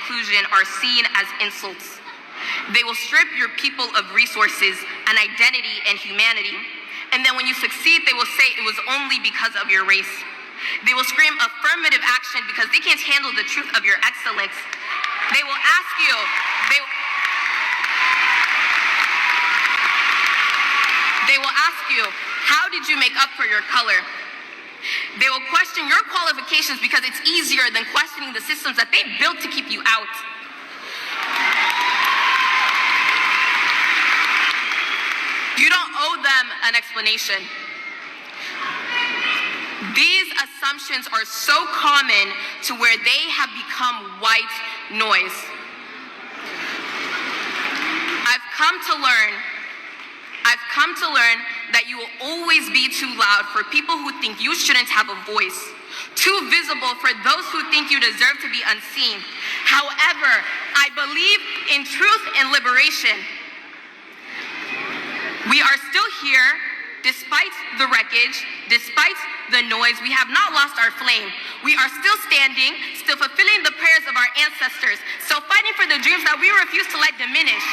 inclusion are seen as insults. They will strip your people of resources and identity and humanity. And then when you succeed, they will say it was only because of your race. They will scream affirmative action because they can't handle the truth of your excellence. They will ask you, how did you make up for your color? They will question your qualifications because it's easier than questioning the systems that they built to keep you out. You don't owe them an explanation. These assumptions are so common to where they have become white noise. I've come to learn that you will always be too loud for people who think you shouldn't have a voice, too visible for those who think you deserve to be unseen. However, I believe in truth and liberation. We are still here, despite the wreckage, despite the noise. We have not lost our flame. We are still standing, still fulfilling the prayers of our ancestors, still fighting for the dreams that we refuse to let diminish.